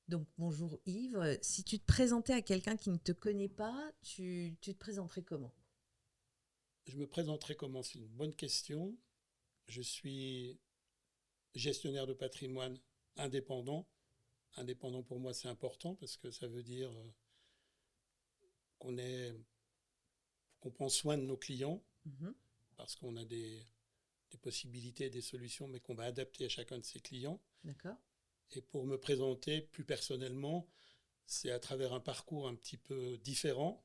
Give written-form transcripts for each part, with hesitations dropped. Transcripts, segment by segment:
Donc, bonjour Yves. Si tu te présentais à quelqu'un qui ne te connaît pas, tu te présenterais comment? Je me présenterai comment? C'est une bonne question. Je suis gestionnaire de patrimoine indépendant. Indépendant pour moi, c'est important parce que ça veut dire qu'on est, qu'on prend soin de nos clients Mhm. parce qu'on a des possibilités, des solutions, mais qu'on va adapter à chacun de ses clients. D'accord. Et pour me présenter plus personnellement, c'est à travers un parcours un petit peu différent,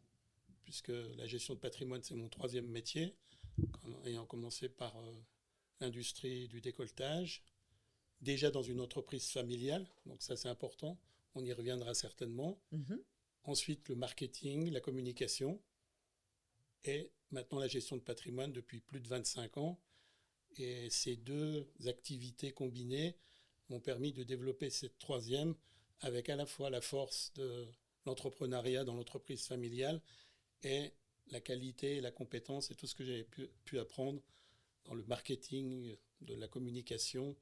puisque la gestion de patrimoine, c'est mon troisième métier, ayant commencé par l'industrie du décolletage, déjà dans une entreprise familiale, donc ça c'est important, on y reviendra certainement. Mhm. Ensuite le marketing, la communication et maintenant la gestion de patrimoine depuis plus de 25 ans. Et ces deux activités combinées m'ont permis de développer cette troisième avec à la fois la force de l'entrepreneuriat dans l'entreprise familiale et la qualité, la compétence et tout ce que j'avais pu apprendre dans le marketing, de la communication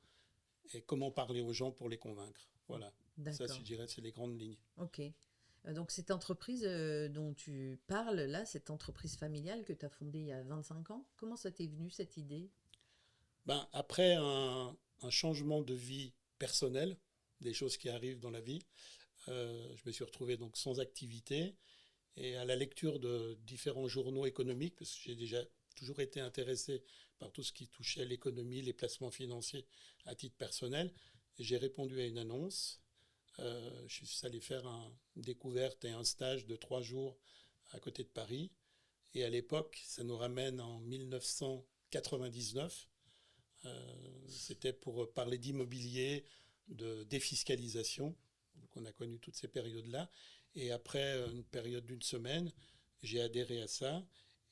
et comment parler aux gens pour les convaincre. Voilà, ça je D'accord. dirais c'est les grandes lignes. Ok. Donc, cette entreprise dont tu parles, là, cette entreprise familiale que tu as fondée il y a 25 ans, comment ça t'est venu cette idée? Ben, après un changement de vie personnelle, des choses qui arrivent dans la vie, je me suis retrouvé donc sans activité et à la lecture de différents journaux économiques, parce que j'ai déjà toujours été intéressé par tout ce qui touchait l'économie, les placements financiers à titre personnel, j'ai répondu à une annonce. Je suis allé faire une découverte et un stage de 3 jours à côté de Paris. Et à l'époque, ça nous ramène en 1999. C'était pour parler d'immobilier, de défiscalisation. Donc on a connu toutes ces périodes-là. Et après une période d'une semaine, j'ai adhéré à ça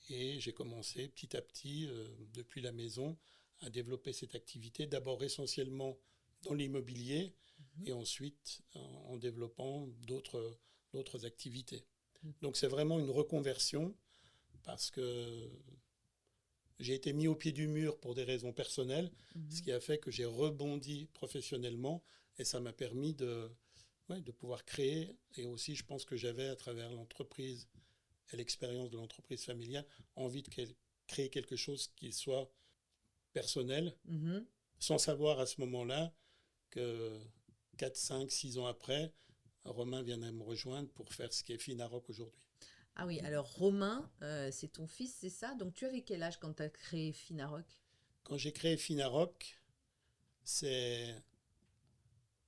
et j'ai commencé petit à petit, depuis la maison, à développer cette activité, d'abord essentiellement dans l'immobilier Mhm. et ensuite en développant d'autres activités. Mhm. Donc c'est vraiment une reconversion parce que j'ai été mis au pied du mur pour des raisons personnelles, ce Mhm. qui a fait que j'ai rebondi professionnellement et ça m'a permis ouais, de pouvoir créer. Et aussi, je pense que j'avais, à travers l'entreprise et l'expérience de l'entreprise familiale, envie de créer quelque chose qui soit personnel, Mhm. sans savoir à ce moment-là que 4, 5, 6 ans après, Romain vient à me rejoindre pour faire ce qui est Finarock aujourd'hui. Ah oui, alors Romain, c'est ton fils, c'est ça? Donc, tu avais quel âge quand tu as créé Finarock? Quand j'ai créé Finarock, c'est,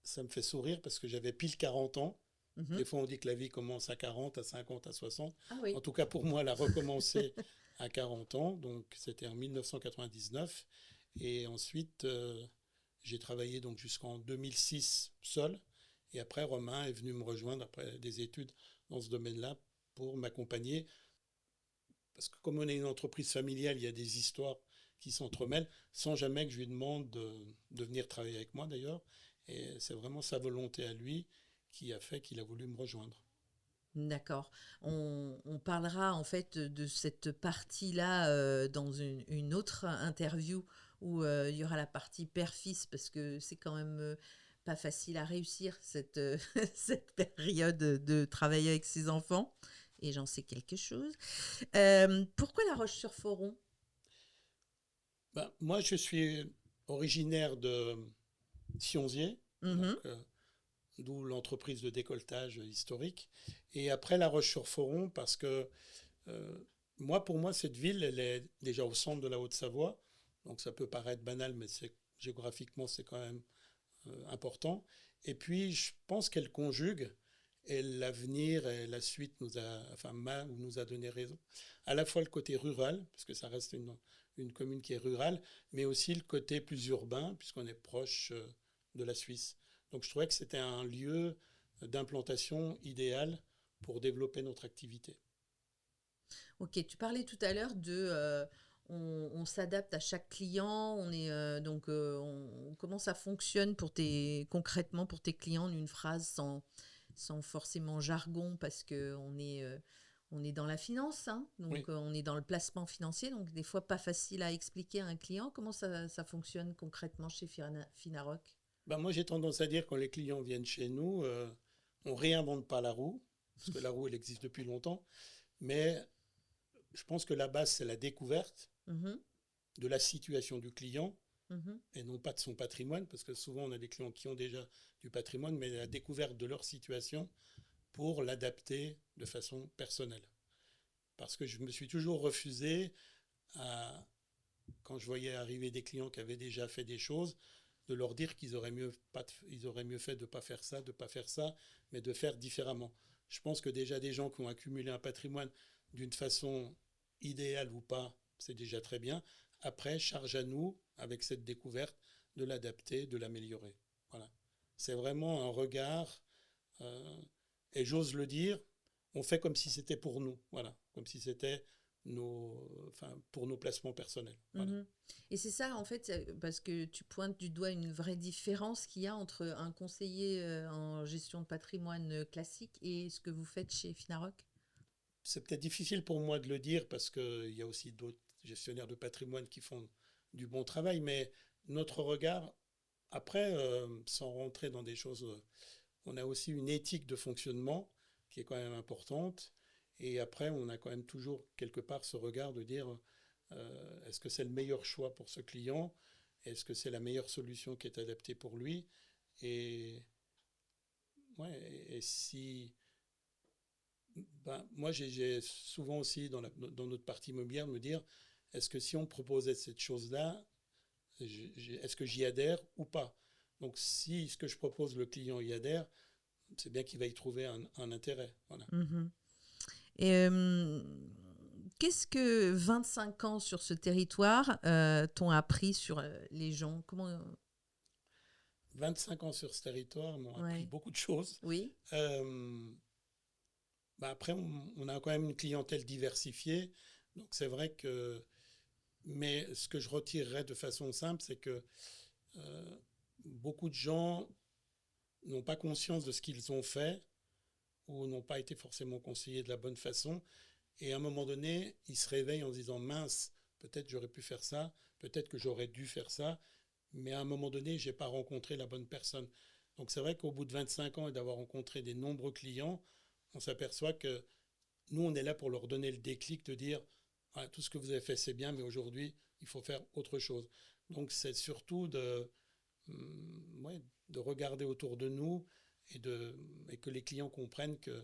ça me fait sourire parce que j'avais pile 40 ans. Mhm. Des fois, on dit que la vie commence à 40, à 50, à 60. Ah En oui. tout cas, pour moi, elle a recommencé à 40 ans. Donc, c'était en 1999. Et ensuite, j'ai travaillé donc jusqu'en 2006 seul. Et après, Romain est venu me rejoindre après des études dans ce domaine-là pour m'accompagner. Parce que comme on est une entreprise familiale, il y a des histoires qui s'entremêlent sans jamais que je lui demande de venir travailler avec moi d'ailleurs. Et c'est vraiment sa volonté à lui qui a fait qu'il a voulu me rejoindre. D'accord. On parlera en fait de cette partie-là dans une autre interview où il y aura la partie père-fils parce que c'est quand même pas facile à réussir cette, cette période de travailler avec ses enfants. Et j'en sais quelque chose. Pourquoi La Roche-sur-Foron? Ben, moi, je suis originaire de Sionzier, donc Mhm. d'où l'entreprise de décolletage historique. Et après La Roche-sur-Foron, parce que moi, pour moi, cette ville, elle est déjà au centre de la Haute-Savoie. Donc ça peut paraître banal, mais géographiquement, c'est quand même important. Et puis, je pense qu'elle conjugue, et l'avenir et la suite nous a donné raison. À la fois le côté rural, puisque ça reste une commune qui est rurale, mais aussi le côté plus urbain, puisqu'on est proche de la Suisse. Donc je trouvais que c'était un lieu d'implantation idéal pour développer notre activité. Ok, tu parlais tout à l'heure de on s'adapte à chaque client, on est comment ça fonctionne pour concrètement pour tes clients en une phrase sans forcément jargon parce que on est dans la finance, hein, Oui, donc on est dans le placement financier, donc des fois pas facile à expliquer à un client comment ça fonctionne concrètement chez Finarock. ben moi j'ai tendance à dire quand les clients viennent chez nous, on réinvente pas la roue, parce que la roue, elle existe depuis longtemps, mais je pense que la base, c'est la découverte Mhm, de la situation du client mhm, et non pas de son patrimoine, parce que souvent on a des clients qui ont déjà du patrimoine, mais la découverte de leur situation pour l'adapter de façon personnelle. Parce que je me suis toujours refusé à, quand je voyais arriver des clients qui avaient déjà fait des choses, de leur dire qu'ils auraient mieux, pas, ils auraient mieux fait de ne pas faire ça, de ne pas faire ça, mais de faire différemment. Je pense que déjà des gens qui ont accumulé un patrimoine d'une façon idéale ou pas, c'est déjà très bien. Après, charge à nous, avec cette découverte, de l'adapter, de l'améliorer. Voilà. C'est vraiment un regard, euh, et j'ose le dire, on fait comme si c'était pour nous. Voilà. Comme si c'était pour nos placements personnels. Voilà. mhm. Et c'est ça, en fait, parce que tu pointes du doigt une vraie différence qu'il y a entre un conseiller en gestion de patrimoine classique et ce que vous faites chez Finarock. C'est peut-être difficile pour moi de le dire parce qu'il y a aussi d'autres gestionnaires de patrimoine qui font du bon travail, mais notre regard, après, sans rentrer dans des choses, on a aussi une éthique de fonctionnement qui est quand même importante. Et après, on a quand même toujours quelque part ce regard de dire est-ce que c'est le meilleur choix pour ce client? Est-ce que c'est la meilleure solution qui est adaptée pour lui? Et, ouais, et si, ben, moi, j'ai souvent aussi dans notre partie immobilière me dire, est-ce que si on proposait cette chose-là, est-ce que j'y adhère ou pas? Donc, si ce que je propose, le client y adhère, c'est bien qu'il va y trouver un intérêt. Voilà. Mhm. Et qu'est-ce que 25 ans sur ce territoire t'ont appris sur les gens? Comment 25 ans sur ce territoire m'ont appris ouais. beaucoup de choses. Oui. Euh, ben après, on a quand même une clientèle diversifiée. Donc, c'est vrai que. Mais ce que je retirerais de façon simple, c'est que euh, beaucoup de gens n'ont pas conscience de ce qu'ils ont fait ou n'ont pas été forcément conseillés de la bonne façon. Et à un moment donné, ils se réveillent en se disant mince, peut-être j'aurais pu faire ça, peut-être que j'aurais dû faire ça, mais à un moment donné, je n'ai pas rencontré la bonne personne. Donc c'est vrai qu'au bout de 25 ans et d'avoir rencontré des nombreux clients, on s'aperçoit que nous, on est là pour leur donner le déclic de dire ah, tout ce que vous avez fait, c'est bien, mais aujourd'hui, il faut faire autre chose. Donc c'est surtout ouais, de regarder autour de nous et que les clients comprennent que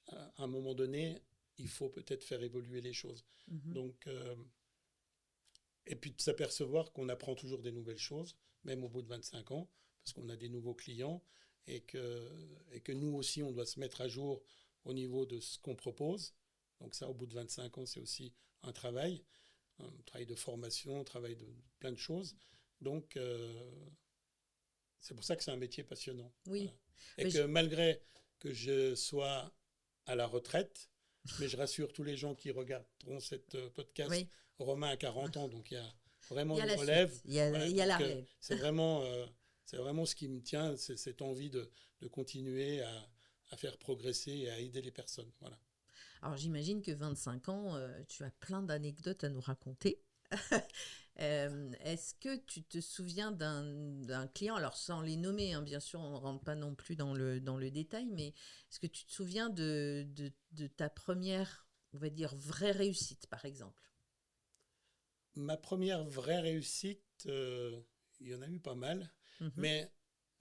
à un moment donné, il faut peut-être faire évoluer les choses. Mhm. Donc, et puis de s'apercevoir qu'on apprend toujours des nouvelles choses, même au bout de 25 ans, parce qu'on a des nouveaux clients et que nous aussi, on doit se mettre à jour au niveau de ce qu'on propose. Donc ça, au bout de 25 ans, c'est aussi un travail de formation, un travail de plein de choses. Donc, c'est pour ça que c'est un métier passionnant. Oui. Voilà. Et Mais que malgré que je sois à la retraite, mais je rassure tous les gens qui regarderont cette podcast, oui. Romain a 40 ans, donc il y a vraiment Il y a une la relève. suite. Voilà, Il y a la donc relève. c'est vraiment ce qui me tient, c'est cette envie de continuer à faire progresser et à aider les personnes. Voilà. Alors j'imagine que 25 ans, tu as plein d'anecdotes à nous raconter. Est-ce que tu te souviens d'un client, alors sans les nommer, hein, bien sûr, on ne rentre pas non plus dans le détail, mais est-ce que tu te souviens de ta première, on va dire, vraie réussite, par exemple? Ma première vraie réussite, il y en a eu pas mal, Mhm. mais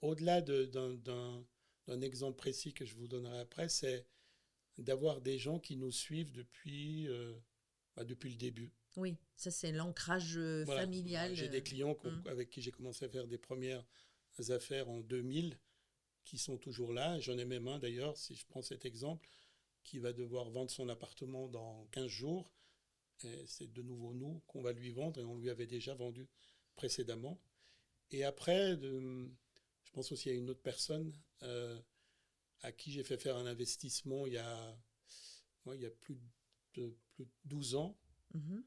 au-delà d'un exemple précis que je vous donnerai après, c'est d'avoir des gens qui nous suivent depuis le début. Oui, ça c'est l'ancrage Voilà, familial. j'ai des clients Mm. avec qui j'ai commencé à faire des premières affaires en 2000 qui sont toujours là. J'en ai même un d'ailleurs, si je prends cet exemple, qui va devoir vendre son appartement dans 15 jours. Et c'est de nouveau nous qu'on va lui vendre et on lui avait déjà vendu précédemment. Et après, je pense aussi à une autre personne à qui j'ai fait faire un investissement ouais, il y a plus de 12 ans Mhm.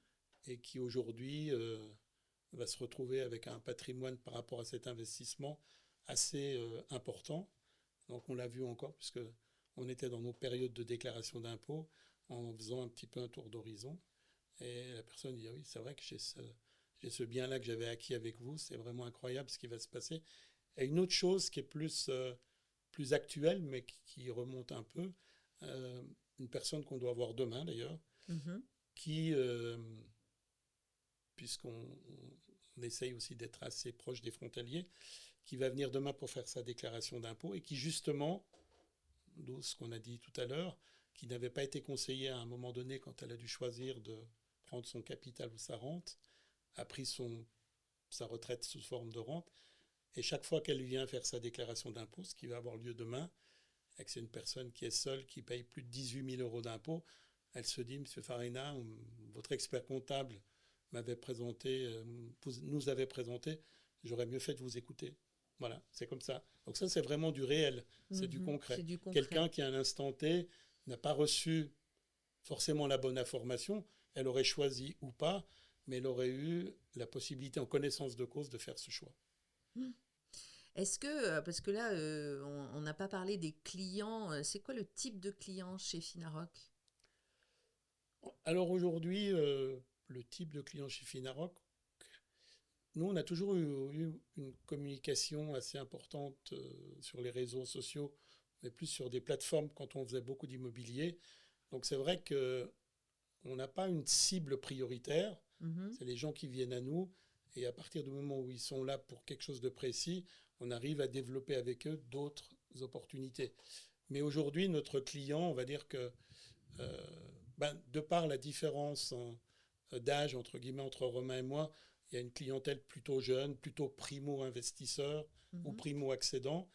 et qui aujourd'hui va se retrouver avec un patrimoine par rapport à cet investissement assez important. Donc on l'a vu encore puisque on était dans nos périodes de déclaration d'impôt en faisant un petit peu un tour d'horizon. Et la personne dit ah oui, c'est vrai que j'ai ce bien-là que j'avais acquis avec vous, c'est vraiment incroyable ce qui va se passer. Et une autre chose qui est plus plus actuel, mais qui remonte un peu. Une personne qu'on doit voir demain, d'ailleurs, Mhm. qui, puisqu'on essaye aussi d'être assez proche des frontaliers, qui va venir demain pour faire sa déclaration d'impôt et qui, justement, d'où ce qu'on a dit tout à l'heure, qui n'avait pas été conseillée à un moment donné quand elle a dû choisir de prendre son capital ou sa rente, a pris sa retraite sous forme de rente. Et chaque fois qu'elle vient faire sa déclaration d'impôt, ce qui va avoir lieu demain, et que c'est une personne qui est seule, qui paye plus de 18 000 euros d'impôts, elle se dit, Monsieur Farina, votre expert comptable nous avait présenté, j'aurais mieux fait de vous écouter. Voilà, c'est comme ça. Donc ça, c'est vraiment du réel, c'est du Mhm. concret. C'est du concret. Quelqu'un qui, à un instant T, n'a pas reçu forcément la bonne information, elle aurait choisi ou pas, mais elle aurait eu la possibilité, en connaissance de cause, de faire ce choix. Est-ce que, parce que là, on n'a pas parlé des clients, c'est quoi le type de client chez Finarock? Alors aujourd'hui, le type de client chez Finarock, nous, on a toujours eu une communication assez importante sur les réseaux sociaux, mais plus sur des plateformes quand on faisait beaucoup d'immobilier. Donc c'est vrai que on n'a pas une cible prioritaire. Mhm. C'est les gens qui viennent à nous. Et à partir du moment où ils sont là pour quelque chose de précis, on arrive à développer avec eux d'autres opportunités. Mais aujourd'hui, notre client, on va dire que, euh, de par la différence d'âge, entre guillemets, entre Romain et moi, il y a une clientèle plutôt jeune, plutôt primo-investisseur ou Mhm. primo-accédant.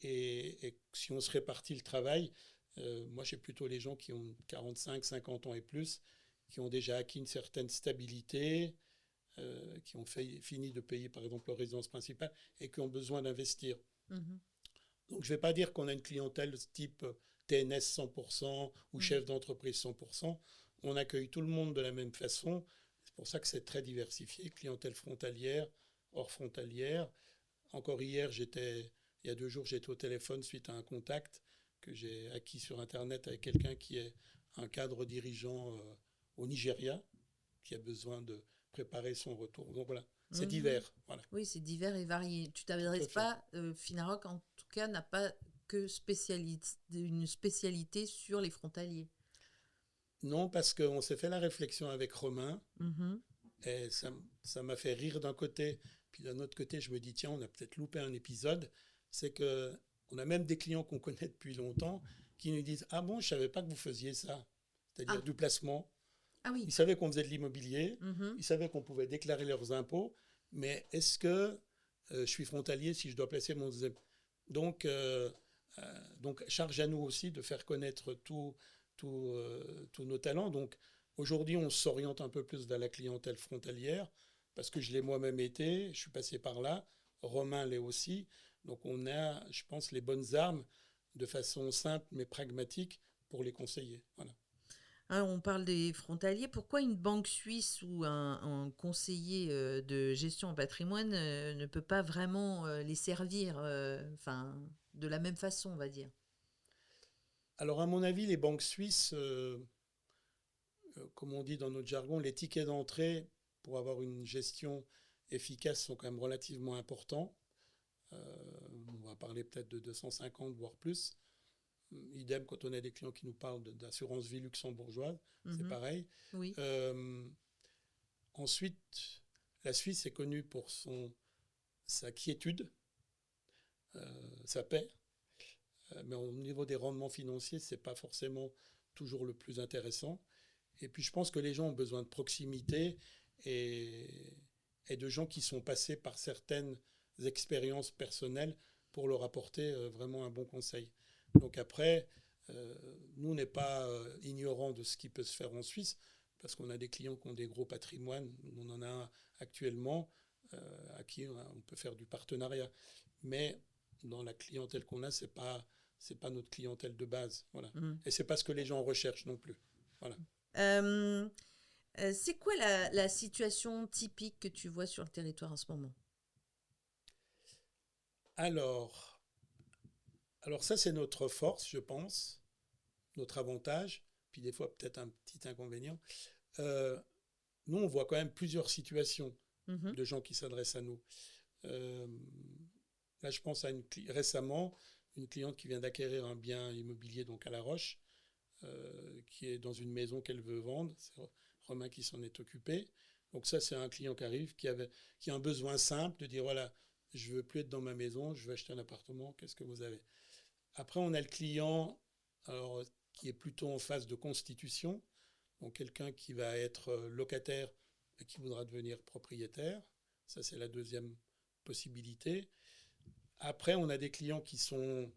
Et si on se répartit le travail, moi j'ai plutôt les gens qui ont 45, 50 ans et plus, qui ont déjà acquis une certaine stabilité, qui ont fini de payer par exemple leur résidence principale et qui ont besoin d'investir. Mhm. Donc je ne vais pas dire qu'on a une clientèle type TNS 100% ou Mhm. chef d'entreprise 100%. On accueille tout le monde de la même façon. C'est pour ça que c'est très diversifié. Clientèle frontalière, hors frontalière. Encore hier, il y a 2 jours, j'étais au téléphone suite à un contact que j'ai acquis sur Internet avec quelqu'un qui est un cadre dirigeant au Nigeria, qui a besoin de préparer son retour. Donc voilà, c'est Mhm. divers. Voilà, Oui, c'est divers et varié. Tu tout t'adresses à fait. pas, Finarock en tout cas n'a pas que une spécialité sur les frontaliers. Non, parce qu'on s'est fait la réflexion avec Romain, Mhm. et ça m'a fait rire d'un côté, puis d'un autre côté, je me dis, tiens, on a peut-être loupé un épisode. C'est que on a même des clients qu'on connaît depuis longtemps qui nous disent, ah bon, je ne savais pas que vous faisiez ça, c'est-à-dire Ah, du placement. ah oui. Ils savaient qu'on faisait de l'immobilier, Mhm. ils savaient qu'on pouvait déclarer leurs impôts, mais est-ce que je suis frontalier si je dois placer mon deuxième. Donc, donc, charge à nous aussi de faire connaître tous nos talents. Donc, aujourd'hui, on s'oriente un peu plus vers la clientèle frontalière, parce que je l'ai moi-même été, je suis passé par là, Romain l'est aussi. Donc, on a, je pense, les bonnes armes de façon simple mais pragmatique pour les conseiller. Voilà. Hein, on parle des frontaliers. Pourquoi une banque suisse ou un conseiller de gestion en patrimoine ne peut pas vraiment les servir enfin, de la même façon, on va dire? Alors, à mon avis, les banques suisses, comme on dit dans notre jargon, les tickets d'entrée pour avoir une gestion efficace sont quand même relativement importants. On va parler peut-être de 250, voire plus. Idem quand on a des clients qui nous parlent d'assurance vie luxembourgeoise, c'est Mhm. pareil. Oui. Euh, Ensuite, la Suisse est connue pour sa quiétude, sa paix, mais au niveau des rendements financiers, ce n'est pas forcément toujours le plus intéressant. Et puis je pense que les gens ont besoin de proximité et, et de gens qui sont passés par certaines expériences personnelles pour leur apporter vraiment un bon conseil. Donc après, nous, on n'est pas ignorants de ce qui peut se faire en Suisse, parce qu'on a des clients qui ont des gros patrimoines, on en a un actuellement à qui on peut faire du partenariat. Mais dans la clientèle qu'on a, c'est pas notre clientèle de base. Voilà. Mhm. Et c'est pas ce que les gens recherchent non plus. Voilà. Euh, c'est quoi la situation typique que tu vois sur le territoire en ce moment? Alors, alors ça, c'est notre force, je pense, notre avantage, puis des fois peut-être un petit inconvénient. Euh, Nous, on voit quand même plusieurs situations Mhm. de gens qui s'adressent à nous. Euh, Là, je pense à récemment une cliente qui vient d'acquérir un bien immobilier donc à La Roche, qui est dans une maison qu'elle veut vendre. C'est Romain qui s'en est occupé. Donc ça, c'est un client qui arrive, qui a un besoin simple de dire, voilà, je ne veux plus être dans ma maison, je veux acheter un appartement, qu'est-ce que vous avez? Après, on a le client alors, qui est plutôt en phase de constitution, donc quelqu'un qui va être locataire et qui voudra devenir propriétaire. Ça, c'est la deuxième possibilité. Après, on a des clients qui sont une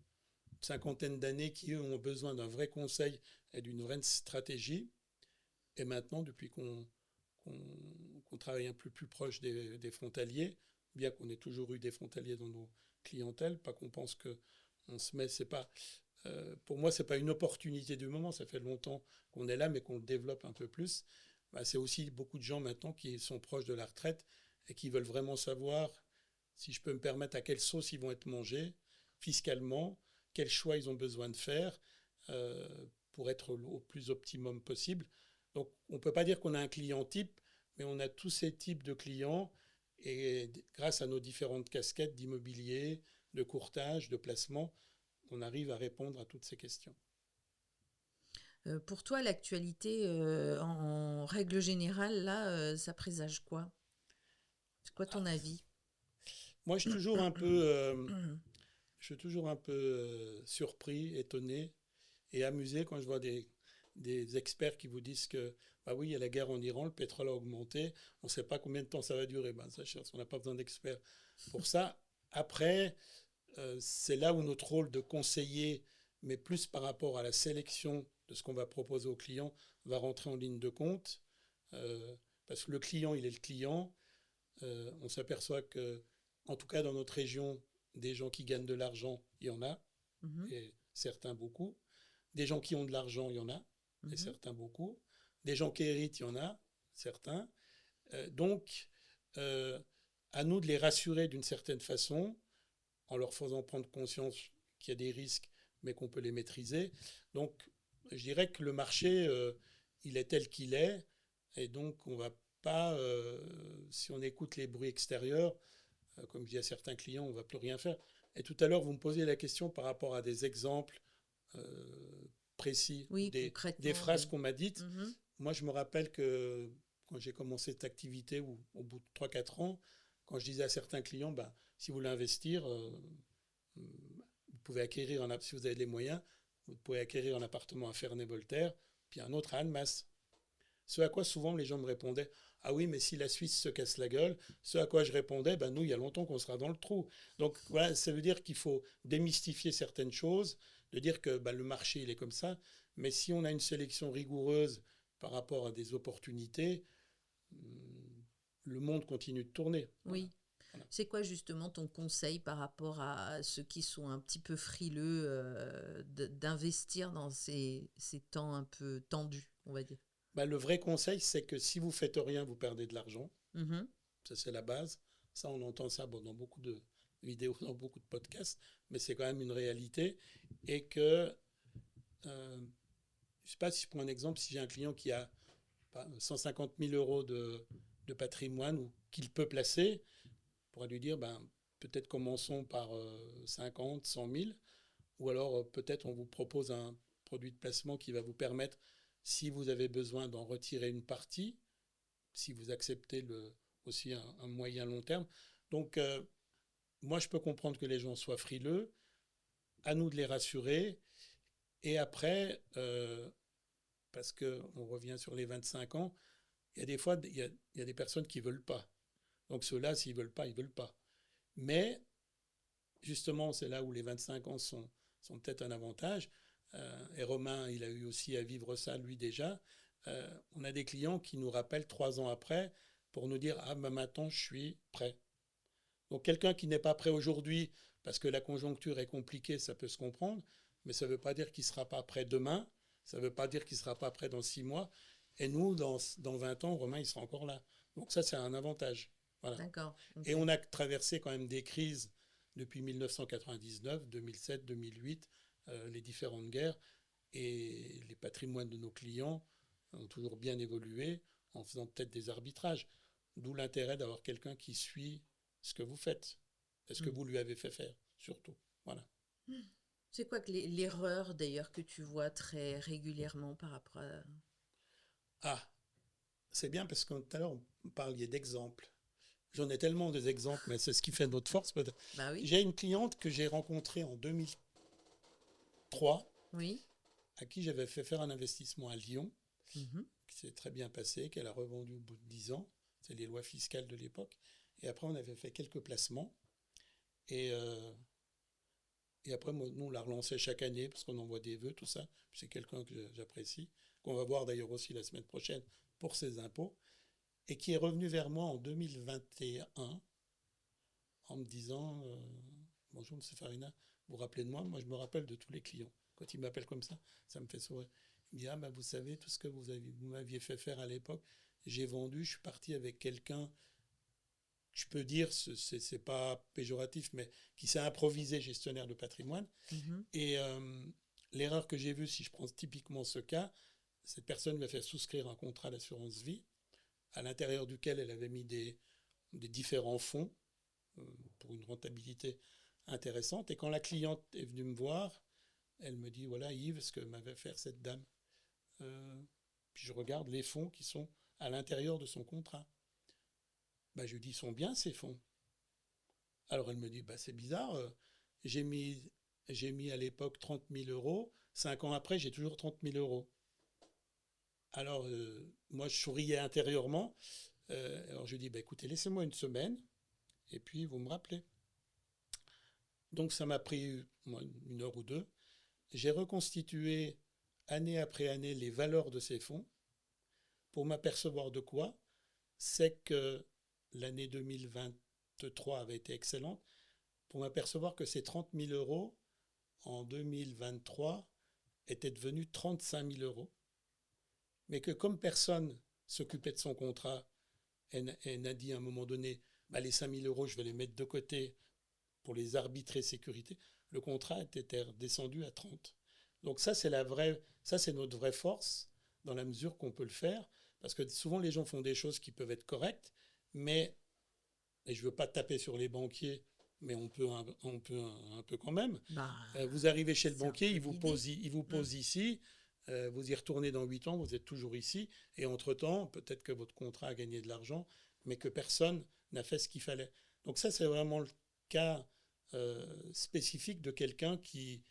cinquantaine d'années, qui, eux, ont besoin d'un vrai conseil et d'une vraie stratégie. Et maintenant, depuis qu'on travaille un peu plus proche des frontaliers, bien qu'on ait toujours eu des frontaliers dans nos clientèles, pas qu'on pense qu'on se met, c'est pas, pour moi, c'est pas une opportunité du moment, ça fait longtemps qu'on est là, mais qu'on le développe un peu plus. Bah, c'est aussi beaucoup de gens maintenant qui sont proches de la retraite et qui veulent vraiment savoir, si je peux me permettre, à quelle sauce ils vont être mangés fiscalement, quels choix ils ont besoin de faire pour être au plus optimum possible. Donc, on ne peut pas dire qu'on a un client type, mais on a tous ces types de clients et grâce à nos différentes casquettes d'immobilier, de courtage, de placement, on arrive à répondre à toutes ces questions. Pour toi, l'actualité, en règle générale, là, ça présage quoi? C'est quoi ton avis? Moi, je suis toujours un peu surpris, étonné et amusé quand je vois des experts qui vous disent que bah oui, il y a la guerre en Iran, le pétrole a augmenté, on ne sait pas combien de temps ça va durer. Ben, ça, on n'a pas besoin d'experts pour ça. Après, c'est là où notre rôle de conseiller, mais plus par rapport à la sélection de ce qu'on va proposer aux clients, va rentrer en ligne de compte. Parce que le client, il est le client. On s'aperçoit que, en tout cas dans notre région, des gens qui gagnent de l'argent, il y en a, Mhm, et certains beaucoup. Des gens qui ont de l'argent, il y en a, et mhm. certains beaucoup. Des gens qui héritent, il y en a, certains. Donc, euh, à nous de les rassurer d'une certaine façon, en leur faisant prendre conscience qu'il y a des risques, mais qu'on peut les maîtriser. Donc, je dirais que le marché, il est tel qu'il est, et donc on va pas, si on écoute les bruits extérieurs, comme je dis à certains clients, on ne va plus rien faire. Et tout à l'heure, vous me posiez la question par rapport à des exemples précis, Oui, des concrètement, phrases oui. qu'on m'a dites. Mhm. Moi, je me rappelle que quand j'ai commencé cette activité, ou au bout de 3-4 ans, quand je disais à certains clients, ben, si vous voulez investir, vous pouvez acquérir, si vous avez les moyens, vous pouvez acquérir un appartement à Ferney-Voltaire, puis un autre à Annemasse. Ce à quoi souvent les gens me répondaient, ah oui, mais si la Suisse se casse la gueule, ce à quoi je répondais, ben nous, il y a longtemps qu'on sera dans le trou. Donc voilà, ça veut dire qu'il faut démystifier certaines choses, de dire que ben, le marché, il est comme ça, mais si on a une sélection rigoureuse par rapport à des opportunités, le monde continue de tourner. Voilà. Oui. Voilà. C'est quoi justement ton conseil par rapport à ceux qui sont un petit peu frileux d'investir dans ces temps un peu tendus, on va dire? Ben, le vrai conseil, c'est que si vous faites rien, vous perdez de l'argent. Mhm. Ça, c'est la base. Ça, on entend ça bon, dans beaucoup de vidéos, dans beaucoup de podcasts, mais c'est quand même une réalité. Et que, je ne sais pas si je prends un exemple, si j'ai un client qui a 150 000 euros de patrimoine ou qu'il peut placer, on pourra lui dire, ben, peut-être commençons par 50, 100 000, ou alors peut-être on vous propose un produit de placement qui va vous permettre, si vous avez besoin d'en retirer une partie, si vous acceptez aussi un moyen long terme. Donc, moi, je peux comprendre que les gens soient frileux, à nous de les rassurer, et après, parce qu'on revient sur les 25 ans, il y a des fois, il y a des personnes qui ne veulent pas. Donc ceux-là, s'ils ne veulent pas, ils ne veulent pas. Mais justement, c'est là où les 25 ans sont peut-être un avantage. Et Romain, il a eu aussi à vivre ça, lui déjà. On a des clients qui nous rappellent 3 ans après pour nous dire, ah, ben maintenant, je suis prêt. Donc quelqu'un qui n'est pas prêt aujourd'hui, parce que la conjoncture est compliquée, ça peut se comprendre, mais ça ne veut pas dire qu'il ne sera pas prêt demain, ça ne veut pas dire qu'il ne sera pas prêt dans 6 mois. Et nous, dans 20 ans, Romain, il sera encore là. Donc ça, c'est un avantage. Voilà. D'accord. Et Ok. on a traversé quand même des crises depuis 1999, 2007, 2008, les différentes guerres. Et les patrimoines de nos clients ont toujours bien évolué en faisant peut-être des arbitrages. D'où l'intérêt d'avoir quelqu'un qui suit ce que vous faites et ce que Mm. vous lui avez fait faire, surtout. Voilà. C'est quoi que l'erreur d'ailleurs que tu vois très régulièrement par rapport à... Ah, c'est bien parce que tout à l'heure, on parlait d'exemples. J'en ai tellement des exemples, mais c'est ce qui fait notre force, peut-être. Bah oui, J'ai une cliente que j'ai rencontrée en 2003, oui. à qui j'avais fait faire un investissement à Lyon, Mhm. qui s'est très bien passé, qu'elle a revendu au bout de 10 ans. C'est les lois fiscales de l'époque. Et après, on avait fait quelques placements. Et, euh, et après, moi, nous, on l'a relancé chaque année parce qu'on envoie des vœux, tout ça. C'est quelqu'un que j'apprécie, qu'on va voir d'ailleurs aussi la semaine prochaine pour ses impôts. Et qui est revenu vers moi en 2021 en me disant bonjour, M. Farina, vous vous rappelez de moi? Moi, je me rappelle de tous les clients. Quand il m'appelle comme ça me fait sourire. Il me dit ah, ben, vous savez, tout ce que vous m'aviez fait faire à l'époque, j'ai vendu, je suis parti avec quelqu'un, je peux dire, c'est pas péjoratif, mais qui s'est improvisé gestionnaire de patrimoine. Mhm. Et l'erreur que j'ai vue, si je prends typiquement ce cas, cette personne m'a fait souscrire un contrat d'assurance vie à l'intérieur duquel elle avait mis des différents fonds pour une rentabilité intéressante. Et quand la cliente est venue me voir, elle me dit voilà Yves, ce que m'avait fait cette dame. Euh, Puis je regarde les fonds qui sont à l'intérieur de son contrat. Bah, je lui dis ils sont bien ces fonds. Alors elle me dit bah, c'est bizarre, j'ai mis, j'ai mis à l'époque 30 000 euros, 5 ans après j'ai toujours 30 000 euros. Alors moi je souriais intérieurement. Alors je lui dis bah, écoutez, laissez-moi une semaine et puis vous me rappelez. Donc ça m'a pris moi, une heure ou deux. J'ai reconstitué année après année les valeurs de ces fonds pour m'apercevoir de quoi? C'est que l'année 2023 avait été excellente, pour m'apercevoir que ces 30 000 euros en 2023 étaient devenus 35 000 euros, mais que comme personne s'occupait de son contrat, elle n'a dit à un moment donné, bah, les 5 000 euros, je vais les mettre de côté pour les arbitrer sécurité, le contrat était descendu à 30. Donc ça c'est notre vraie force dans la mesure qu'on peut le faire, parce que souvent les gens font des choses qui peuvent être correctes, mais, et je ne veux pas taper sur les banquiers, mais on peut quand même. Bah, Vous arrivez chez le c'est un banquier, peu l'idée. il vous Mm. pose ici, vous y retournez dans 8 ans, vous êtes toujours ici, et entre-temps, peut-être que votre contrat a gagné de l'argent, mais que personne n'a fait ce qu'il fallait. Donc ça, c'est vraiment le cas spécifique de quelqu'un qui,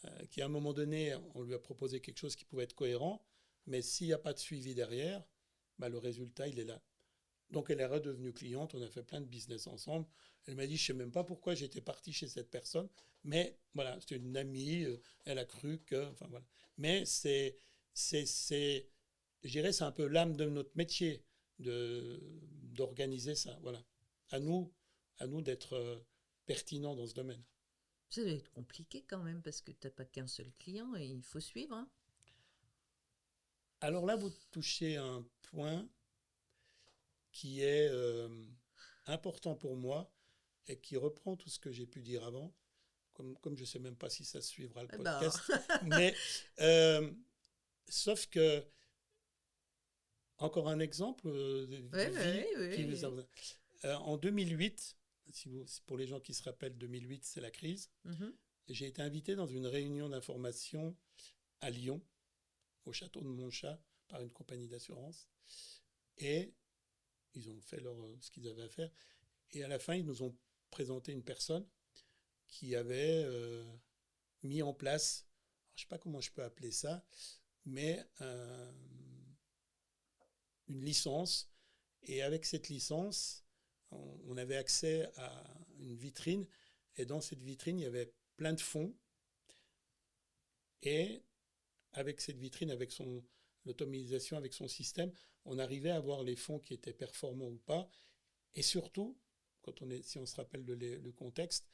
à un moment donné, on lui a proposé quelque chose qui pouvait être cohérent, mais s'il n'y a pas de suivi derrière, bah, le résultat, il est là. Donc elle est redevenue cliente, on a fait plein de business ensemble. Elle m'a dit, je ne sais même pas pourquoi j'étais parti chez cette personne, mais voilà, c'était une amie, elle a cru que... Enfin, voilà. Mais je dirais, c'est un peu l'âme de notre métier d'organiser ça. Voilà. À nous, à nous d'être pertinents dans ce domaine. Ça doit être compliqué quand même parce que tu n'as pas qu'un seul client et il faut suivre. Hein. Alors là, vous touchez un point qui est important pour moi et qui reprend tout ce que j'ai pu dire avant, comme je ne sais même pas si ça suivra le Eh ben, podcast. Mais euh, sauf que, encore un exemple oui, de oui, vie qui vous oui. en 2008, pour les gens qui se rappellent, 2008, c'est la crise. Mhm. J'ai été invité dans une réunion d'information à Lyon, au château de Montchat, par une compagnie d'assurance. Et ils ont fait ce qu'ils avaient à faire. Et à la fin, ils nous ont présenté une personne qui avait mis en place, je ne sais pas comment je peux appeler ça, mais une licence. Et avec cette licence, on avait accès à une vitrine. Et dans cette vitrine, il y avait plein de fonds. Et avec cette vitrine, avec l'automatisation, avec son système, on arrivait à voir les fonds qui étaient performants ou pas. Et surtout, si on se rappelle le contexte,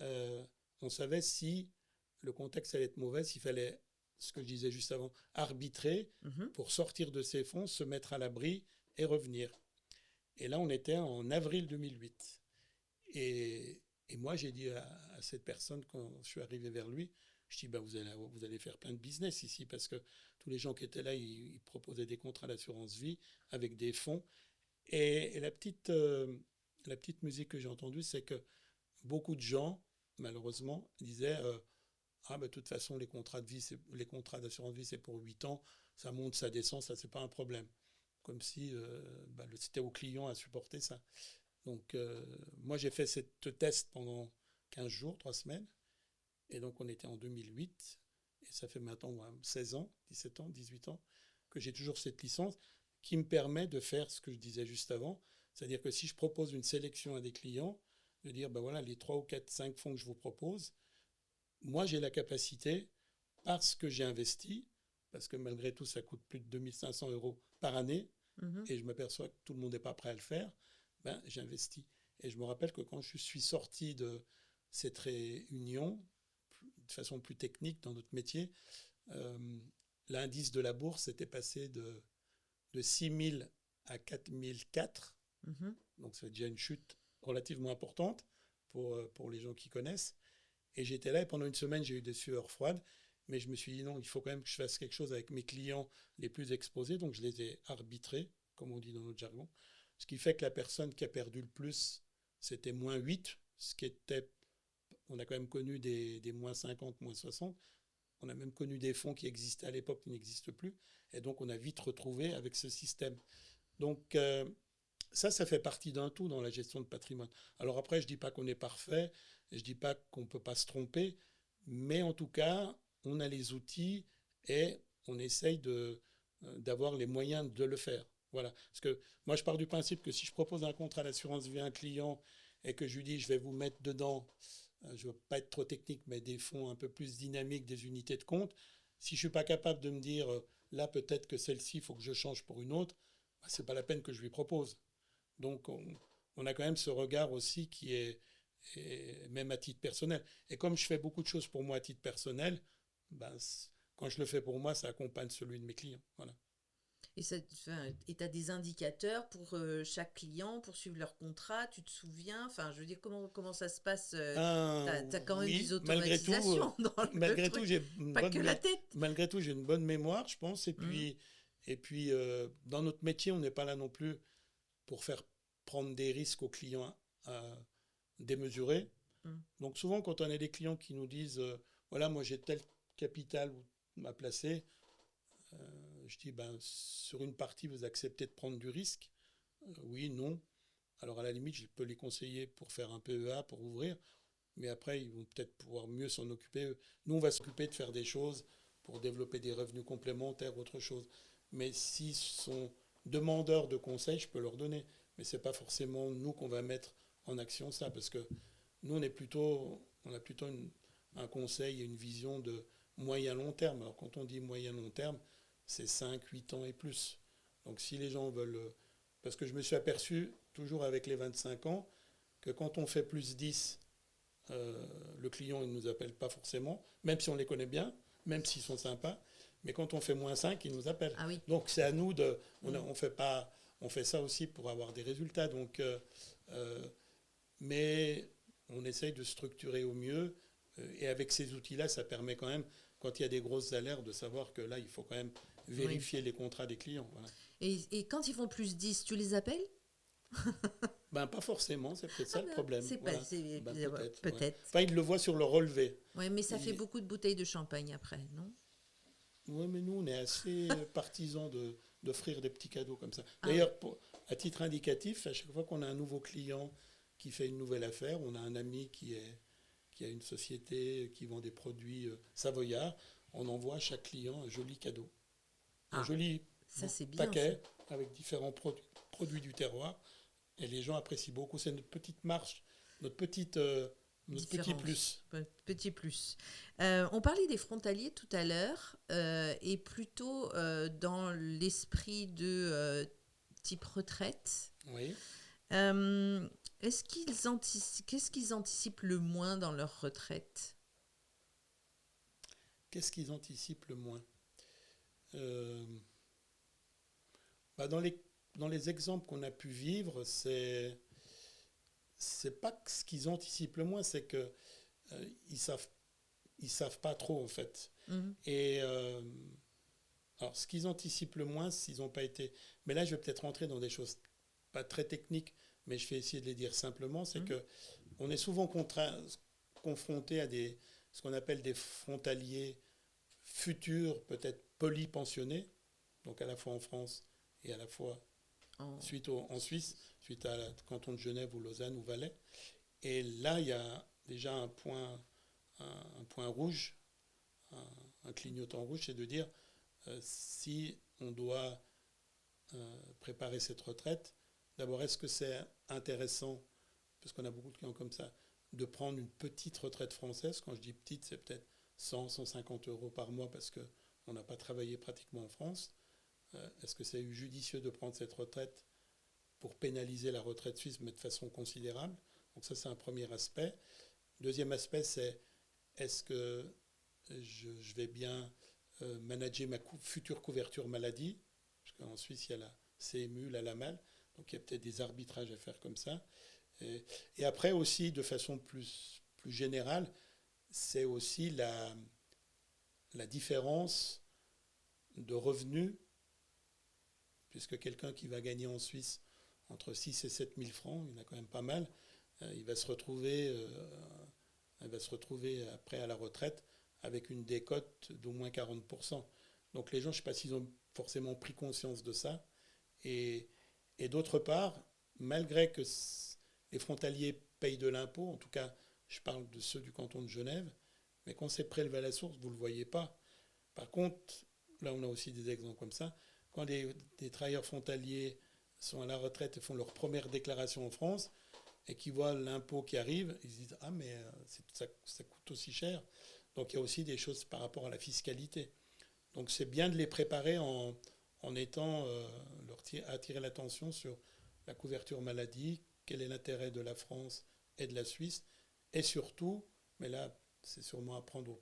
euh, on savait si le contexte allait être mauvais, s'il fallait, ce que je disais juste avant, arbitrer Mhm. pour sortir de ces fonds, se mettre à l'abri et revenir. Et là, on était en avril 2008. Et moi, j'ai dit à cette personne, quand je suis arrivé vers lui, je dis, bah, vous allez faire plein de business ici, parce que tous les gens qui étaient là, ils proposaient des contrats d'assurance vie avec des fonds. Et la petite musique que j'ai entendue, c'est que beaucoup de gens, malheureusement, disaient Ah, bah, de toute façon, les contrats d'assurance vie, c'est pour 8 ans. Ça monte, ça descend, ça, c'est pas un problème. Comme si bah, c'était au client à supporter ça. Donc, moi, j'ai fait cette test pendant 15 jours, 3 semaines. Et donc, on était en 2008. Et ça fait maintenant 16 ans, 17 ans, 18 ans que j'ai toujours cette licence qui me permet de faire ce que je disais juste avant. C'est-à-dire que si je propose une sélection à des clients, de dire, ben voilà, les 3 ou 4, 5 fonds que je vous propose, moi, j'ai la capacité, parce que j'ai investi, parce que malgré tout, ça coûte plus de 2 500 € par année, Mhm. et je m'aperçois que tout le monde n'est pas prêt à le faire, ben, j'investis. Et je me rappelle que quand je suis sorti de cette réunion, de façon plus technique dans notre métier, euh, l'indice de la bourse était passé de 6000 à 4004. Mhm. Donc c'est déjà une chute relativement importante pour les gens qui connaissent. Et j'étais là et pendant une semaine, j'ai eu des sueurs froides. Mais je me suis dit non, il faut quand même que je fasse quelque chose avec mes clients les plus exposés. Donc je les ai arbitrés, comme on dit dans notre jargon. Ce qui fait que la personne qui a perdu le plus, c'était -8. Ce qui était, on a quand même connu des -50, -60. On a même connu des fonds qui existaient à l'époque qui n'existent plus. Et donc on a vite retrouvé avec ce système. Donc ça fait partie d'un tout dans la gestion de patrimoine. Alors après, je ne dis pas qu'on est parfait, je ne dis pas qu'on ne peut pas se tromper, mais en tout cas, on a les outils et on essaye d'avoir les moyens de le faire. Voilà. Parce que moi, je pars du principe que si je propose un contrat d'assurance vie à un client et que je lui dis je vais vous mettre dedans, je ne veux pas être trop technique, mais des fonds un peu plus dynamiques, des unités de compte, si je ne suis pas capable de me dire là, peut-être que celle-ci, il faut que je change pour une autre, bah, ce n'est pas la peine que je lui propose. Donc, on a quand même ce regard aussi qui est même à titre personnel. Et comme je fais beaucoup de choses pour moi à titre personnel, ben, quand je le fais pour moi, ça accompagne celui de mes clients. Voilà. Et tu as des indicateurs pour chaque client, pour suivre leur contrat, tu te souviens? Enfin, je veux dire, comment ça se passe? Tu as quand même des Oui, automatisations dans le malgré tout, truc, pas que la tête. malgré tout, j'ai une bonne mémoire, je pense. Mhm. Et puis dans notre métier, on n'est pas là non plus pour faire prendre des risques aux clients démesurés. Mhm. Donc souvent, quand on a des clients qui nous disent, voilà, moi j'ai tel capital à placer, je dis, ben, sur une partie, vous acceptez de prendre du risque. Oui, non. Alors à la limite, je peux les conseiller pour faire un PEA, pour ouvrir, mais après, ils vont peut-être pouvoir mieux s'en occuper. Nous, on va s'occuper de faire des choses pour développer des revenus complémentaires, autre chose. Mais s'ils sont demandeurs de conseils, je peux leur donner. Mais ce n'est pas forcément nous qu'on va mettre en action ça, parce que nous, on a plutôt un conseil et une vision de moyen-long terme. Alors quand on dit moyen-long terme, c'est 5, 8 ans et plus. Donc si les gens veulent... Parce que je me suis aperçu, toujours avec les 25 ans, que quand on fait +10, le client ne nous appelle pas forcément, même si on les connaît bien, même s'ils sont sympas. Mais quand on fait -5, ils nous appellent. Ah oui. Donc c'est à nous de... Mhm. On fait ça aussi pour avoir des résultats. Donc, mais on essaye de structurer au mieux. Et avec ces outils-là, ça permet quand même, quand il y a des grosses alertes, de savoir que là, il faut quand même Oui. vérifier les contrats des clients. Voilà. Et quand ils font +10, tu les appelles? Ben, pas forcément, c'est peut-être Ah ça le ben, problème. c'est pas, Voilà. Ben, peut-être. Ouais. peut-être. Enfin, ils le voient sur le relevé. Ouais, mais ça fait Il... beaucoup de bouteilles de champagne après, non? Oui, mais nous, on est assez partisans d'offrir des petits cadeaux comme ça. Ah oui. D'ailleurs, à titre indicatif, à chaque fois qu'on a un nouveau client qui fait une nouvelle affaire, on a un ami qui a une société qui vend des produits Savoyard, on envoie à chaque client un joli cadeau. Un Ah, joli ça c'est bien ça. paquet avec différents produits du terroir. Et les gens apprécient beaucoup. C'est notre petite marche, notre petit Différence. plus. Petit plus. On parlait des frontaliers tout à l'heure et plutôt dans l'esprit de type retraite. Oui. Qu'est-ce qu'ils anticipent le moins dans leur retraite? Qu'est-ce qu'ils anticipent le moins? Euh, Bah, dans les exemples qu'on a pu vivre, c'est pas que ce qu'ils anticipent le moins, c'est que ils savent pas trop en fait. Mhm. Et alors ce qu'ils anticipent le moins, s'ils n'ont pas été, mais là je vais peut-être rentrer dans des choses pas très techniques, mais je vais essayer de les dire simplement, c'est Mhm. que on est souvent confronté à ce qu'on appelle des frontaliers futurs, peut-être polypensionnés, donc à la fois en France et à la fois en Suisse, suite à la canton de Genève ou Lausanne ou Valais. Et là, il y a déjà un point rouge, un clignotant rouge, c'est de dire si on doit préparer cette retraite, d'abord, est-ce que c'est intéressant, parce qu'on a beaucoup de clients comme ça, de prendre une petite retraite française? Quand je dis petite, c'est peut-être 100, 150 euros par mois parce qu'on n'a pas travaillé pratiquement en France. Est-ce que c'est judicieux de prendre cette retraite pour pénaliser la retraite suisse, mais de façon considérable? Donc ça, c'est un premier aspect. Deuxième aspect, c'est est-ce que je vais bien manager ma future couverture maladie? Parce qu'en Suisse, il y a la CMU, la LAMAL, donc il y a peut-être des arbitrages à faire comme ça. Et après aussi, de façon plus générale, c'est aussi la différence de revenus, puisque quelqu'un qui va gagner en Suisse entre 6 et 7 000 francs, il y en a quand même pas mal, il va se retrouver après à la retraite avec une décote d'au moins 40%. Donc les gens, je ne sais pas s'ils ont forcément pris conscience de ça. Et d'autre part, malgré que les frontaliers payent de l'impôt, en tout cas, je parle de ceux du canton de Genève, mais quand c'est prélevé à la source, vous ne le voyez pas. Par contre, là on a aussi des exemples comme ça, quand des travailleurs frontaliers sont à la retraite et font leur première déclaration en France, et qui voient l'impôt qui arrive, ils se disent « Ah, mais ça coûte aussi cher ». Donc il y a aussi des choses par rapport à la fiscalité. Donc c'est bien de les préparer en étant, attirer l'attention sur la couverture maladie, quel est l'intérêt de la France et de la Suisse, et surtout, mais là c'est sûrement à prendre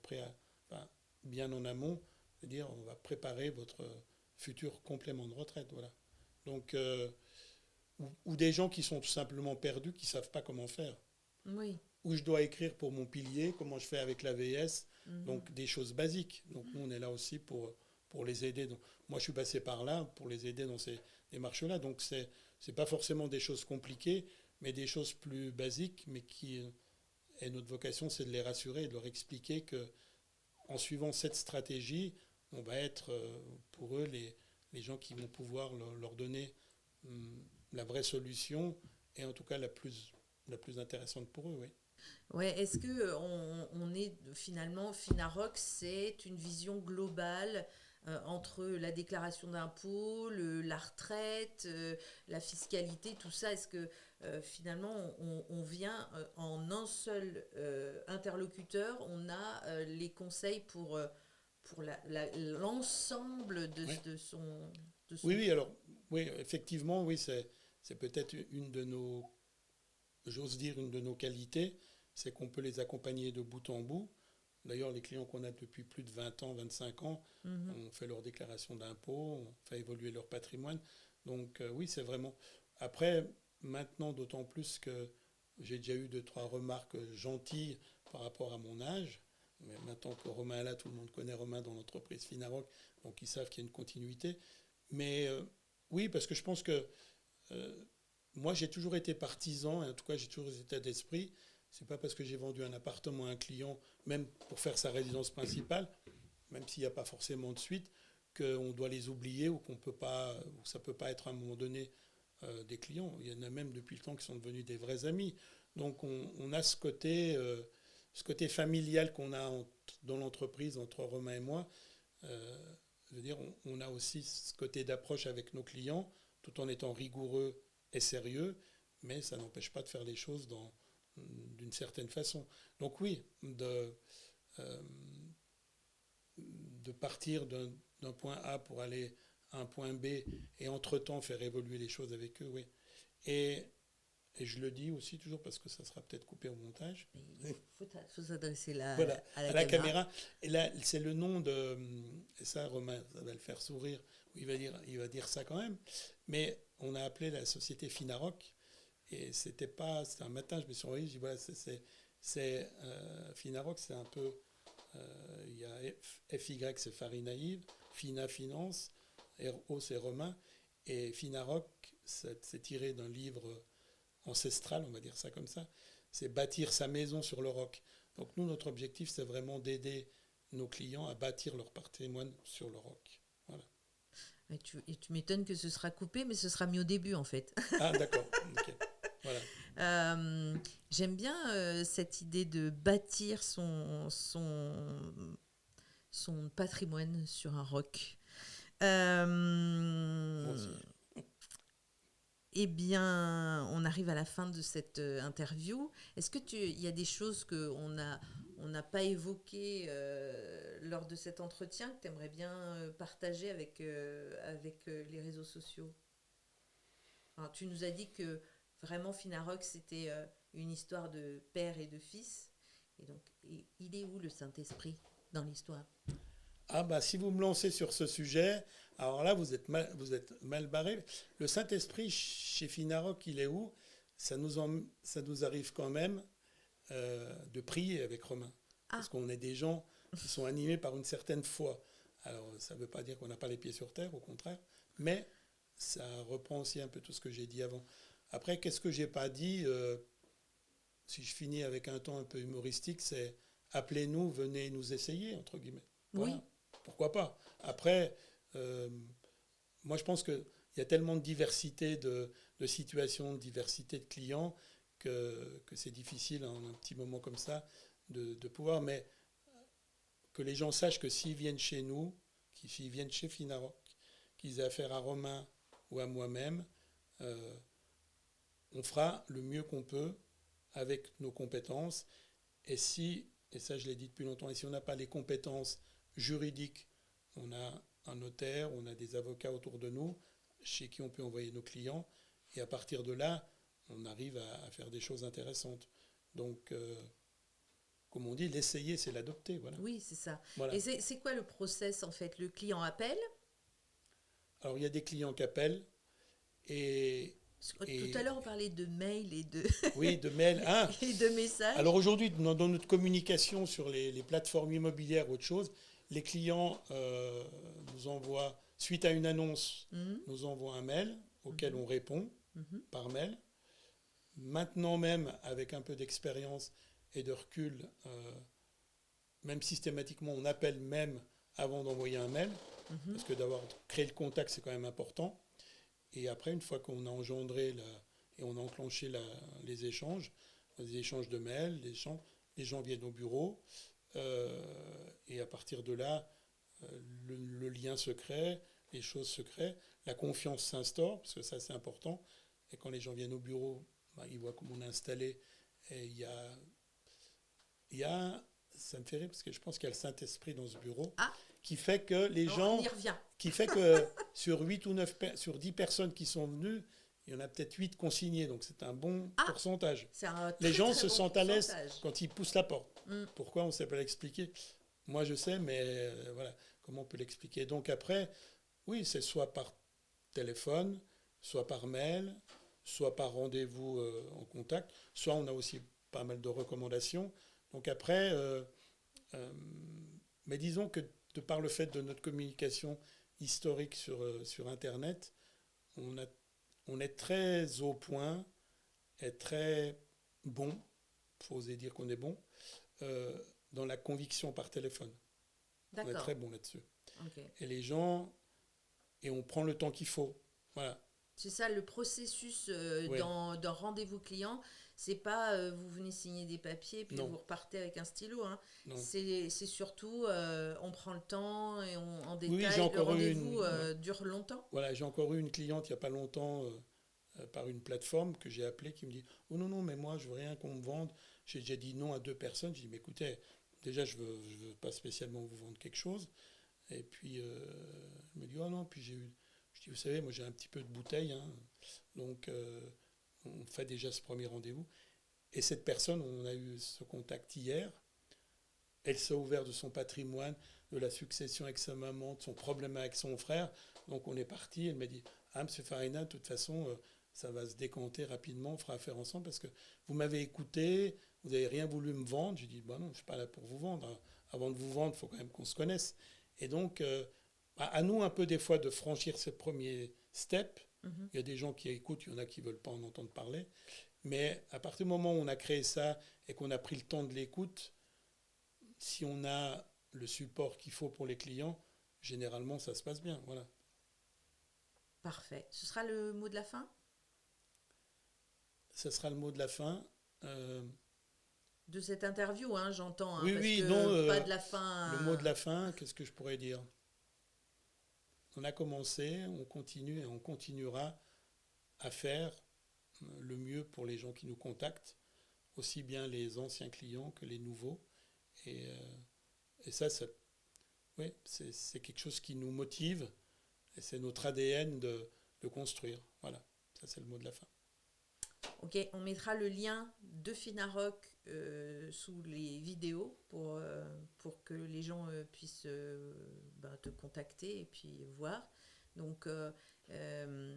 bien en amont, c'est-à-dire on va préparer votre futur complément de retraite. Voilà. Donc, ou des gens qui sont tout simplement perdus, qui ne savent pas comment faire. Oui. Où je dois écrire pour mon pilier, comment je fais avec l'AVS, donc des choses basiques. Donc nous, on est là aussi pour les aider. Donc, moi, je suis passé par là pour les aider dans ces démarches-là. Donc, ce n'est pas forcément des choses compliquées, mais des choses plus basiques, mais et notre vocation, c'est de les rassurer et de leur expliquer qu'en suivant cette stratégie, on va être pour eux les gens qui vont pouvoir leur donner la vraie solution et en tout cas la plus intéressante pour eux, oui. Ouais, est-ce que on est finalement, Finarock, c'est une vision globale entre la déclaration d'impôt, la retraite, la fiscalité, tout ça? Est-ce que finalement on vient en un seul interlocuteur, on a les conseils pour l'ensemble Oui. de son... Oui, alors, oui, effectivement, oui, c'est peut-être j'ose dire, une de nos qualités, c'est qu'on peut les accompagner de bout en bout. D'ailleurs, les clients qu'on a depuis plus de 20 ans, 25 ans, on fait leur déclaration d'impôt, on fait évoluer leur patrimoine. Donc oui, c'est vraiment... Après, maintenant, d'autant plus que j'ai déjà eu 2-3 remarques gentilles par rapport à mon âge. Mais maintenant que Romain est là, tout le monde connaît Romain dans l'entreprise Finarock, donc ils savent qu'il y a une continuité. Mais oui, parce que je pense que moi, j'ai toujours été partisan, et en tout cas, j'ai toujours cet état d'esprit. C'est pas parce que j'ai vendu un appartement à un client, même pour faire sa résidence principale, même s'il n'y a pas forcément de suite, qu'on doit les oublier ou qu'on peut pas, ou ça peut pas être à un moment donné des clients. Il y en a même depuis le temps qui sont devenus des vrais amis. Donc, on a ce côté familial qu'on a dans l'entreprise entre Romain et moi. Je veux dire, on a aussi ce côté d'approche avec nos clients, tout en étant rigoureux et sérieux, mais ça n'empêche pas de faire les choses d'une certaine façon. Donc oui, de partir d'un point A pour aller à un point B et entre-temps faire évoluer les choses avec eux, oui. Et je le dis aussi toujours parce que ça sera peut-être coupé au montage. Il faut s'adresser là Voilà, à la caméra. Et là, c'est le nom de... Et ça, Romain, ça va le faire sourire. Il va dire ça quand même. Mais on a appelé la société Finarock. Et c'était un matin, je me suis envoyé, je dis voilà, c'est Finarock, c'est un peu... Il y a FY, c'est Farina Yves, Fina Finance, RO, c'est Romain. Et Finarock, c'est tiré d'un livre ancestral, on va dire ça comme ça. C'est bâtir sa maison sur le roc. Donc nous, notre objectif, c'est vraiment d'aider nos clients à bâtir leur patrimoine sur le rock. Voilà. Et tu m'étonnes que ce sera coupé, mais ce sera mis au début en fait. Ah, d'accord. Ok. Voilà. J'aime bien cette idée de bâtir son patrimoine sur un roc. Moi aussi. Eh bien, on arrive à la fin de cette interview. Est-ce que il y a des choses on n'a pas évoquées lors de cet entretien que tu aimerais bien partager avec les réseaux sociaux? Alors, tu nous as dit que vraiment Finarock, c'était une histoire de père et de fils. Et donc, il est où le Saint-Esprit dans l'histoire? Ah bah si vous me lancez sur ce sujet, alors là vous êtes mal barré. Le Saint-Esprit chez Finarock, il est où? Ça nous arrive quand même de prier avec Romain. Parce qu'on est des gens qui sont animés par une certaine foi. Alors ça ne veut pas dire qu'on n'a pas les pieds sur terre, au contraire, mais ça reprend aussi un peu tout ce que j'ai dit avant. Après, qu'est-ce que j'ai pas dit si je finis avec un ton un peu humoristique, c'est appelez-nous, venez nous essayer, entre guillemets. Voilà. Oui. Pourquoi pas? Après, moi je pense qu'il y a tellement de diversité de situations, de diversité de clients que c'est difficile en un petit moment comme ça de pouvoir. Mais que les gens sachent que s'ils viennent chez nous, s'ils viennent chez Finarock, qu'ils aient affaire à Romain ou à moi-même, on fera le mieux qu'on peut avec nos compétences. Et ça je l'ai dit depuis longtemps, et si on n'a pas les compétences juridiques, on a un notaire, on a des avocats autour de nous chez qui on peut envoyer nos clients. Et à partir de là, on arrive à faire des choses intéressantes. Donc, comme on dit, l'essayer, c'est l'adopter. Voilà. Oui, c'est ça. Voilà. Et c'est quoi le process en fait? Le client appelle? Alors, il y a des clients qui appellent et Tout à l'heure, on parlait de mail et de, oui, de mail. Ah, et de messages. alors aujourd'hui, dans notre communication sur les plateformes immobilières ou autre chose, les clients nous envoient, suite à une annonce, nous envoient un mail auquel on répond par mail. Maintenant même, avec un peu d'expérience et de recul, même systématiquement, on appelle même avant d'envoyer un mail, parce que d'avoir créé le contact, c'est quand même important. Et après, une fois qu'on a engendré et on a enclenché les échanges de mails, les gens viennent au bureau, et à partir de là, le lien se crée, les choses se créent, la confiance s'instaure, parce que ça c'est important. Et quand les gens viennent au bureau, ils voient comment on est installé, et il y a, ça me fait rire, parce que je pense qu'il y a le Saint-Esprit dans ce bureau, qui fait que les gens... On y revient. Qui fait que sur 8 ou 9, sur 10 personnes qui sont venues, il y en a peut-être 8 consignés, donc c'est un bon pourcentage. Les gens se sentent à l'aise quand ils poussent la porte. Pourquoi, on ne sait pas l'expliquer. Moi, je sais, mais voilà, comment on peut l'expliquer. Donc après, oui, c'est soit par téléphone, soit par mail, soit par rendez-vous en contact, soit on a aussi pas mal de recommandations. Donc après, mais disons que de par le fait de notre communication historique sur Internet, on est très au point et très bon, il faut oser dire qu'on est bon, dans la conviction par téléphone. D'accord. On est très bon là-dessus. Okay. Et les gens, et on prend le temps qu'il faut. Voilà. C'est ça, le processus Ouais. d'un rendez-vous client, c'est pas vous venez signer des papiers puis vous repartez avec un stylo. Hein. C'est surtout on prend le temps et en détail, le rendez-vous dure longtemps. Voilà, j'ai encore eu une cliente il n'y a pas longtemps par une plateforme que j'ai appelée qui me dit « Oh non, non, mais moi je veux rien qu'on me vende. » J'ai déjà dit non à 2 personnes. J'ai dit « Mais écoutez, déjà je veux pas spécialement vous vendre quelque chose. » Et puis elle me dit « Oh non, puis j'ai eu... » Je dis « Vous savez, moi j'ai un petit peu de bouteille. Hein. Donc on fait déjà ce premier rendez-vous. » Et cette personne, on a eu ce contact hier. Elle s'est ouverte de son patrimoine, de la succession avec sa maman, de son problème avec son frère. Donc on est parti. Elle m'a dit « Ah, monsieur Farina, de toute façon, ça va se décanter rapidement, on fera affaire ensemble parce que vous m'avez écouté, vous n'avez rien voulu me vendre. » J'ai dit « Bah non, je ne suis pas là pour vous vendre. Avant de vous vendre, il faut quand même qu'on se connaisse. » Et donc, à nous un peu des fois de franchir ce premier step. Il y a des gens qui écoutent, il y en a qui ne veulent pas en entendre parler. Mais à partir du moment où on a créé ça et qu'on a pris le temps de l'écoute, si on a le support qu'il faut pour les clients, généralement, ça se passe bien. Voilà. Parfait. Ce sera le mot de la fin Ça sera le mot de la fin. Euh, de cette interview, hein, j'entends, hein, oui, parce oui, que non. pas de la fin. Le mot de la fin, qu'est-ce que je pourrais dire? On a commencé, on continue et on continuera à faire le mieux pour les gens qui nous contactent, aussi bien les anciens clients que les nouveaux. Et, euh, et ça oui, c'est quelque chose qui nous motive et c'est notre ADN de construire. Voilà, ça c'est le mot de la fin. Ok, on mettra le lien de Finarock sous les vidéos pour que les gens puissent te contacter et puis voir. Donc,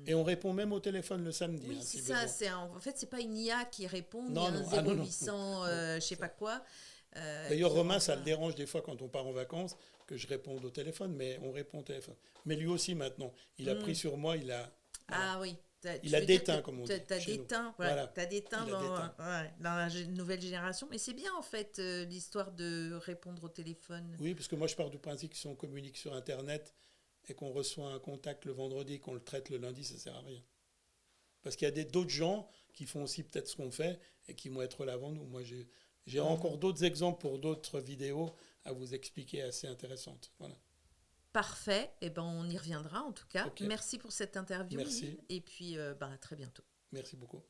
Et on répond même au téléphone le samedi, oui, hein, c'est si ça. besoin. En fait, c'est pas une IA qui répond, ni Non, un non, ah non, non, 0800, non, je sais pas quoi. D'ailleurs, Qui Romain, ça le renvoie. dérange des fois quand on part en vacances que je réponde au téléphone, mais on répond au téléphone. Mais lui aussi maintenant, il a pris Hmm. sur moi, voilà, Ah oui, il tu a veux dire que déteint, comme on tu dit as chez nous. déteint, voilà, Voilà, t'as déteint il a déteint. dans la nouvelle génération. Mais c'est bien en fait l'histoire de répondre au téléphone. Oui, parce que moi je pars du principe que si on communique sur Internet et qu'on reçoit un contact le vendredi et qu'on le traite le lundi, ça sert à rien. Parce qu'il y a d'autres gens qui font aussi peut-être ce qu'on fait et qui vont être là avant nous. Moi, j'ai Mhm. encore d'autres exemples pour d'autres vidéos à vous expliquer assez intéressantes. Voilà. Parfait, et ben on y reviendra en tout cas. Ok, Merci pour cette interview, Yves, merci, et puis à très bientôt. merci beaucoup.